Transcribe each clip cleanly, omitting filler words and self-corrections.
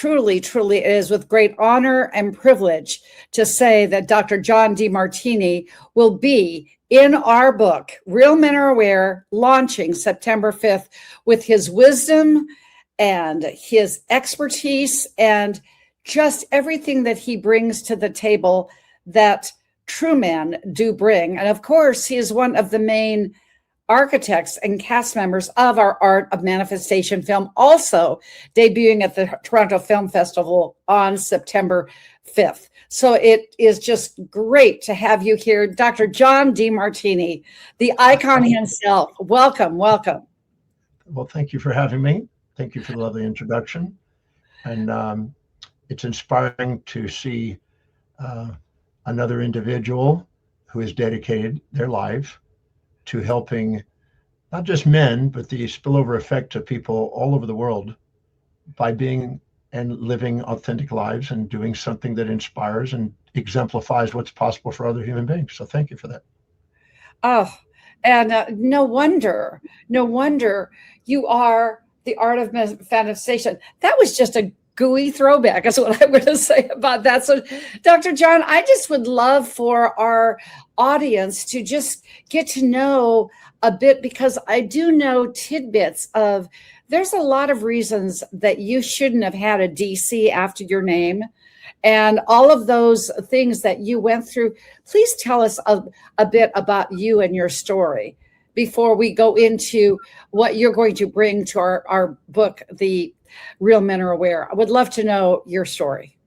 truly, truly, it is with great honor and privilege to say that Dr. John DeMartini will be in our book, Real Men Are Aware, launching September 5th with his wisdom and his expertise and just everything that he brings to the table that true men do bring. And of course, he is one of the main architects and cast members of our Art of Manifestation film, also debuting at the Toronto Film Festival on September 5th. So it is just great to have you here, Dr. John DeMartini, the icon himself. Welcome, welcome. Well, thank you for having me. Thank you for the lovely introduction. And it's inspiring to see another individual who has dedicated their life to helping not just men, but the spillover effect of people all over the world by being and living authentic lives and doing something that inspires and exemplifies what's possible for other human beings. So thank you for that. Oh, and no wonder you are the Art of Manifestation. That was just a gooey throwback is what I'm going to say about that. So Dr. John, I just would love for our audience to just get to know a bit, because I do know tidbits of, there's a lot of reasons that you shouldn't have had a DC after your name and all of those things that you went through. Please tell us a bit about you and your story before we go into what you're going to bring to our book, The Real Men Are Aware. I would love to know your story.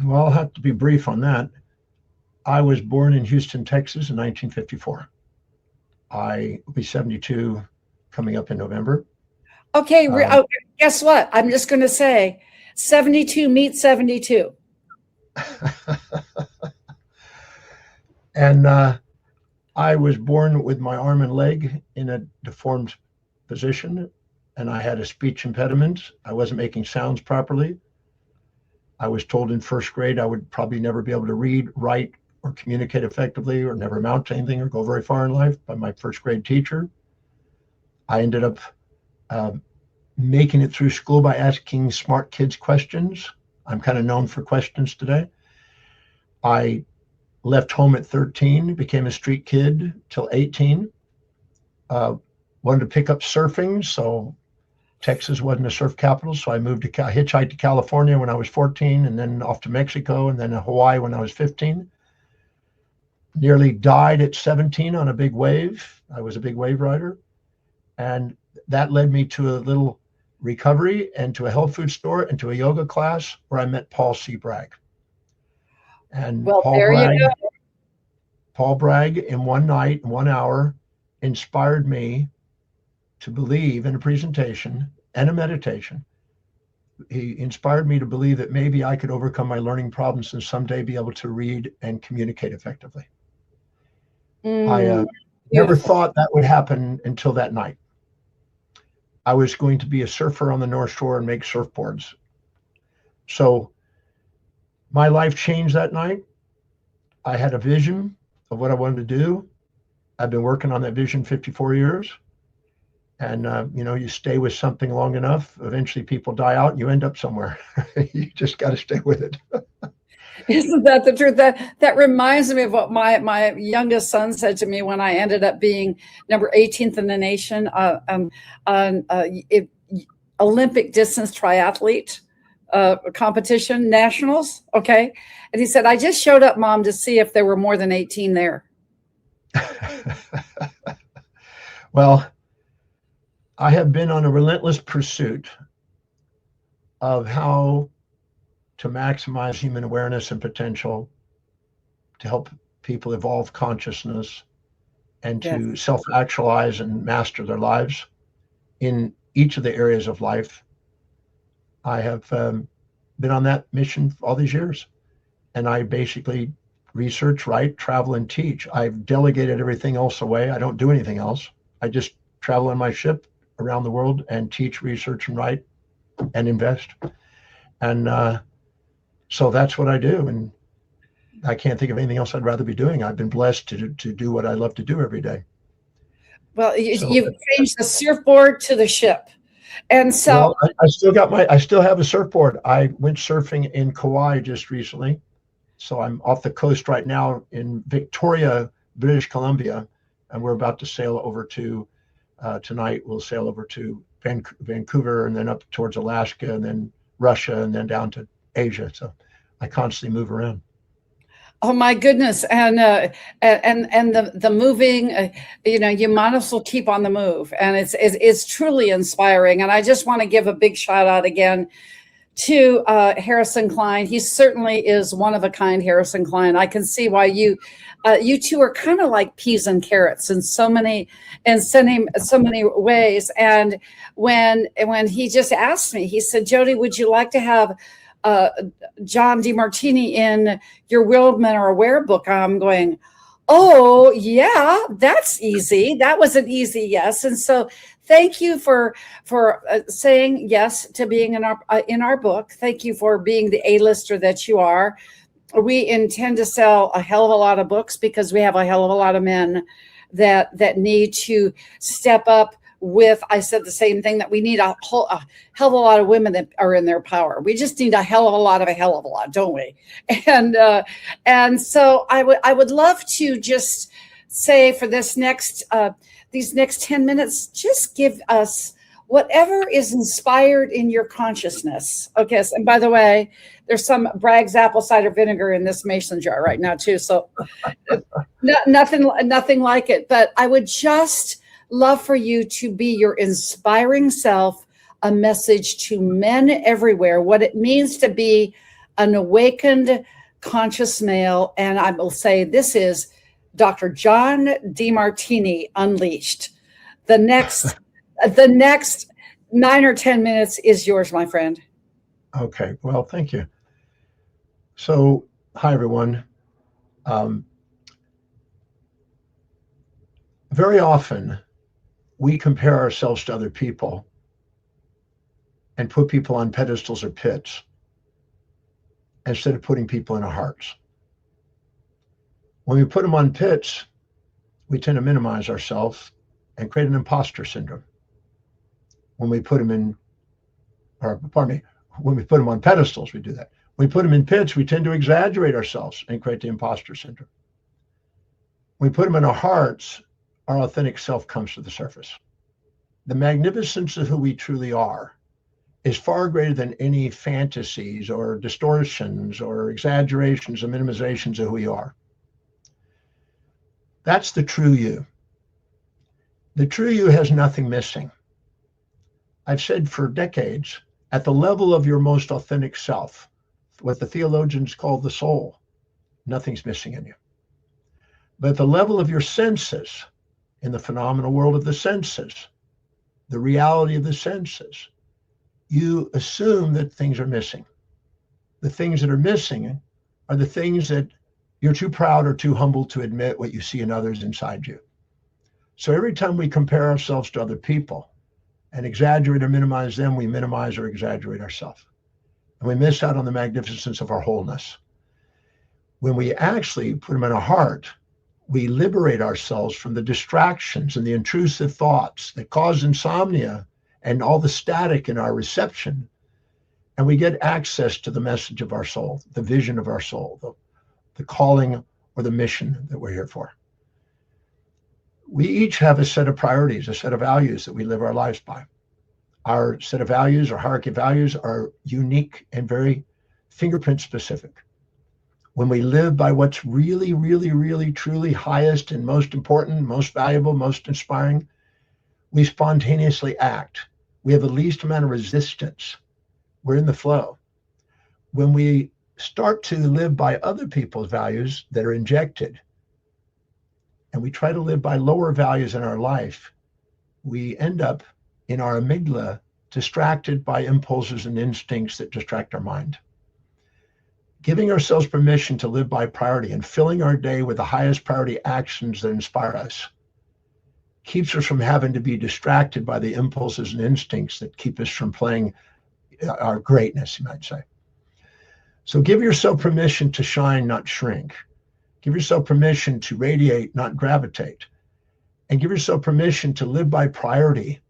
Well, I'll have to be brief on that. I was born in Houston, Texas in 1954. I will be 72 coming up in November. Okay, guess what? I'm just going to say 72 meets 72. And I was born with my arm and leg in a deformed position, and I had a speech impediment. I wasn't making sounds properly. I was told in first grade I would probably never be able to read, write, or communicate effectively, or never amount to anything or go very far in life by my first grade teacher. I ended up making it through school by asking smart kids questions. I'm kind of known for questions today. I left home at 13, became a street kid till 18. Wanted to pick up surfing, so Texas wasn't a surf capital, so I moved to hitchhiked to California when I was 14, and then off to Mexico, and then to Hawaii when I was 15. Nearly died at 17 on a big wave. I was a big wave rider, and that led me to a little recovery and to a health food store and to a yoga class where I met Paul C. Bragg. And well, Paul Bragg in one night, 1 hour, inspired me to believe in a presentation and a meditation. He inspired me to believe that maybe I could overcome my learning problems and someday be able to read and communicate effectively. I never thought that would happen until that night. I was going to be a surfer on the North Shore and make surfboards. So my life changed that night. I had a vision of what I wanted to do. I've been working on that vision 54 years. And, you stay with something long enough, eventually people die out and you end up somewhere. You just got to stay with it. Isn't that the truth? That reminds me of what my youngest son said to me when I ended up being number 18th in the nation on Olympic distance triathlete competition, nationals. Okay. And he said, I just showed up, Mom, to see if there were more than 18 there. Well, I have been on a relentless pursuit of how to maximize human awareness and potential, to help people evolve consciousness, and to self-actualize and master their lives in each of the areas of life. I have been on that mission all these years, and I basically research, write, travel, and teach. I've delegated everything else away. I don't do anything else. I just travel on my ship around the world and teach, research, and write, and invest. And so that's what I do. And I can't think of anything else I'd rather be doing. I've been blessed to do what I love to do every day. Well, you've changed the surfboard to the ship. And so, Well, I still have a surfboard. I went surfing in Kauai just recently. So I'm off the coast right now in Victoria, British Columbia, and we're about to sail over to, tonight, we'll sail over to Vancouver and then up towards Alaska and then Russia and then down to Asia. So I constantly move around. oh my goodness, and the moving, you might as well keep on the move, and it's truly inspiring. And I just want to give a big shout out again to Harrison Klein. He certainly is one of a kind, Harrison Klein. I can see why you two are kind of like peas and carrots in so many ways. And when he just asked me, he said, "Jody, would you like to have uh, John DeMartini in your Real Men Are Aware book?" I'm going, "Oh yeah, that's easy. That was an easy yes." And so thank you for saying yes to being in our book. Thank you for being the A-lister that you are. We intend to sell a hell of a lot of books because we have a hell of a lot of men that need to step up with. I said the same thing, that we need a hell of a lot of women that are in their power. We just need a hell of a lot, don't we? And so I would love to just say for this next these next 10 minutes, just give us whatever is inspired in your consciousness. Okay. And by the way, there's some Bragg's apple cider vinegar in this mason jar right now too. So nothing like it. But I would just love for you to be your inspiring self, a message to men everywhere, what it means to be an awakened, conscious male. And I will say this is Dr. John DeMartini Unleashed. The next 9 or 10 minutes is yours, my friend. Okay. Well, thank you. So, hi, everyone. Very often, we compare ourselves to other people and put people on pedestals or pits instead of putting people in our hearts. When we put them on pits, we tend to minimize ourselves and create an imposter syndrome. When we put them when we put them on pedestals, we do that. When we put them in pits, we tend to exaggerate ourselves and create the imposter syndrome. When we put them in our hearts, our authentic self comes to the surface. The magnificence of who we truly are is far greater than any fantasies or distortions or exaggerations or minimizations of who you are. That's the true you. The true you has nothing missing. I've said for decades, at the level of your most authentic self, what the theologians call the soul, nothing's missing in you. But at the level of your senses, in the phenomenal world of the senses, the reality of the senses, you assume that things are missing. The things that are missing are the things that you're too proud or too humble to admit what you see in others inside you. So every time we compare ourselves to other people and exaggerate or minimize them, we minimize or exaggerate ourselves. And we miss out on the magnificence of our wholeness. When we actually put them in our heart, we liberate ourselves from the distractions and the intrusive thoughts that cause insomnia and all the static in our reception. And we get access to the message of our soul, the vision of our soul, the calling or the mission that we're here for. We each have a set of priorities, a set of values that we live our lives by. Our set of values, our hierarchy of values, are unique and very fingerprint specific. When we live by what's really, really, really, truly highest and most important, most valuable, most inspiring, we spontaneously act. We have the least amount of resistance. We're in the flow. When we start to live by other people's values that are injected, and we try to live by lower values in our life, we end up in our amygdala distracted by impulses and instincts that distract our mind. Giving ourselves permission to live by priority and filling our day with the highest priority actions that inspire us keeps us from having to be distracted by the impulses and instincts that keep us from playing our greatness, you might say. So give yourself permission to shine, not shrink. Give yourself permission to radiate, not gravitate. And give yourself permission to live by priority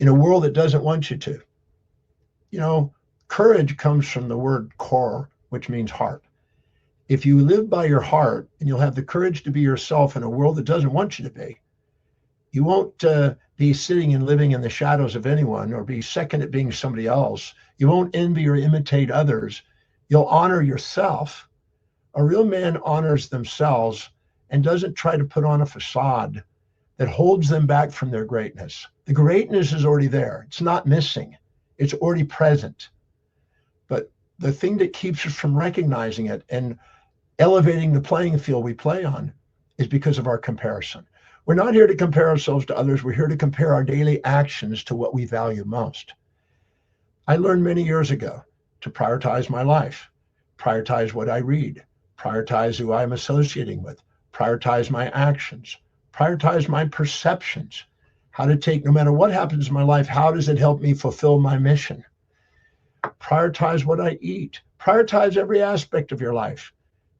in a world that doesn't want you to. Courage comes from the word cor, which means heart. If you live by your heart and you'll have the courage to be yourself in a world that doesn't want you to be, you won't be sitting and living in the shadows of anyone or be second at being somebody else. You won't envy or imitate others. You'll honor yourself. A real man honors themselves and doesn't try to put on a facade that holds them back from their greatness. The greatness is already there. It's not missing. It's already present. But the thing that keeps us from recognizing it and elevating the playing field we play on is because of our comparison. We're not here to compare ourselves to others. We're here to compare our daily actions to what we value most. I learned many years ago to prioritize my life, prioritize what I read, prioritize who I'm associating with, prioritize my actions, prioritize my perceptions, how to take, no matter what happens in my life, how does it help me fulfill my mission? Prioritize what I eat, prioritize every aspect of your life.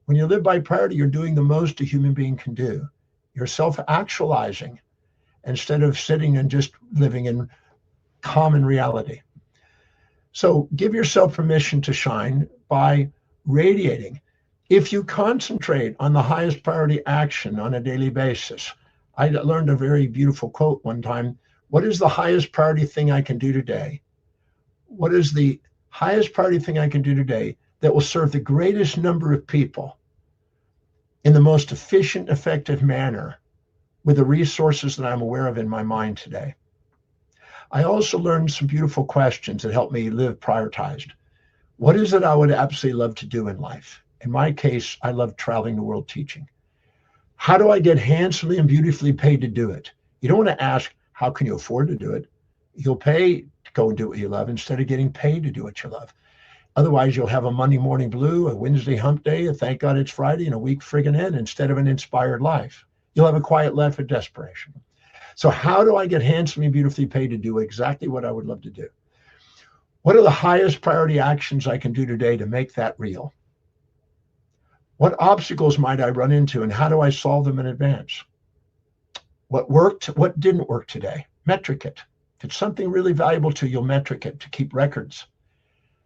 When you live by priority, you're doing the most a human being can do. You're self-actualizing instead of sitting and just living in common reality. So give yourself permission to shine by radiating. If you concentrate on the highest priority action on a daily basis, I learned a very beautiful quote one time. What is the highest priority thing I can do today? What is the highest priority thing I can do today that will serve the greatest number of people in the most efficient, effective manner with the resources that I'm aware of in my mind today? I also learned some beautiful questions that help me live prioritized. What is it I would absolutely love to do in life? In my case, I love traveling the world teaching. How do I get handsomely and beautifully paid to do it? You don't want to ask, how can you afford to do it? You'll pay to go and do what you love instead of getting paid to do what you love. Otherwise, you'll have a Monday morning blue, a Wednesday hump day, a thank God it's Friday, and a week friggin' end instead of an inspired life. You'll have a quiet life of desperation. So how do I get handsomely and beautifully paid to do exactly what I would love to do? What are the highest priority actions I can do today to make that real? What obstacles might I run into and how do I solve them in advance? What worked, what didn't work today? Metric it. If it's something really valuable to you, you'll metric it to keep records.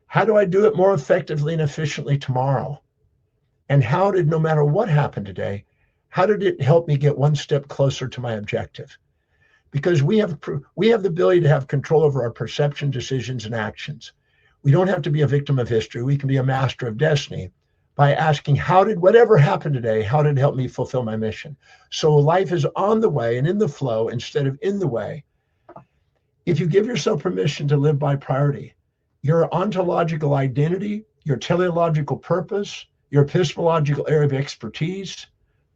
How do I do it more effectively and efficiently tomorrow? And how did, no matter what happened today, how did it help me get one step closer to my objective? Because we have the ability to have control over our perception, decisions, and actions. We don't have to be a victim of history. We can be a master of destiny by asking, how did whatever happened today, how did it help me fulfill my mission? So life is on the way and in the flow instead of in the way. If you give yourself permission to live by priority, your ontological identity, your teleological purpose, your epistemological area of expertise,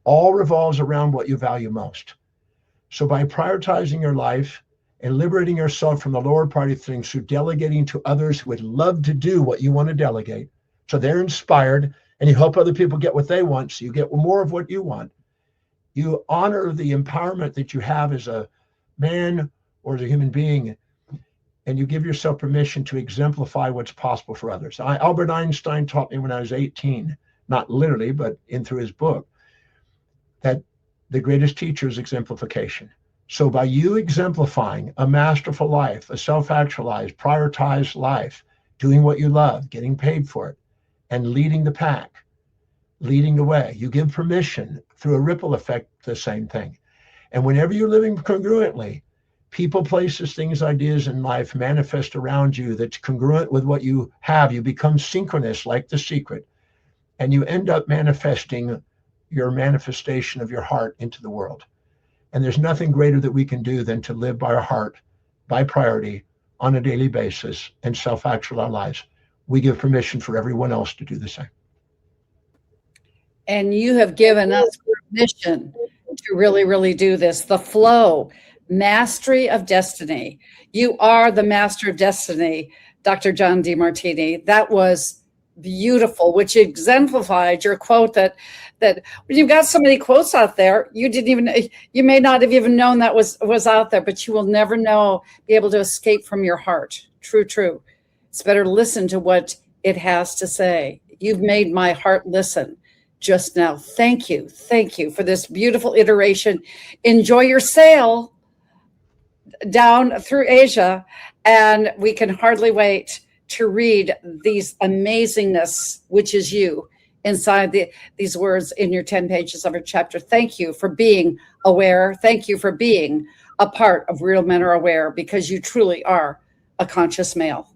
all revolves around what you value most. So by prioritizing your life and liberating yourself from the lower priority things through delegating to others who would love to do what you want to delegate, so they're inspired and you help other people get what they want, so you get more of what you want. You honor the empowerment that you have as a man or as a human being, and you give yourself permission to exemplify what's possible for others. Albert Einstein taught me when I was 18, not literally, but in through his book, that the greatest teacher is exemplification. So by you exemplifying a masterful life, a self-actualized, prioritized life, doing what you love, getting paid for it, and leading the pack, leading the way, you give permission through a ripple effect, the same thing. And whenever you're living congruently, people, places, things, ideas in life manifest around you that's congruent with what you have. You become synchronous like The Secret, and you end up manifesting your manifestation of your heart into the world. And there's nothing greater that we can do than to live by our heart, by priority, on a daily basis, and self-actualize our lives. We give permission for everyone else to do the same. And you have given us permission to really, really do this. The flow, mastery of destiny. You are the master of destiny, Dr. John DeMartini. That was beautiful, which exemplified your quote that when you've got so many quotes out there, you may not have even known that was out there, but you will never be able to escape from your heart. True. It's better to listen to what it has to say. You've made my heart listen just now. Thank you for this beautiful iteration. Enjoy your sale. down through Asia, and we can hardly wait to read these amazingness, which is you, inside these words in your 10 pages of your chapter. Thank you for being aware. Thank you for being a part of Real Men Are Aware, because you truly are a conscious male.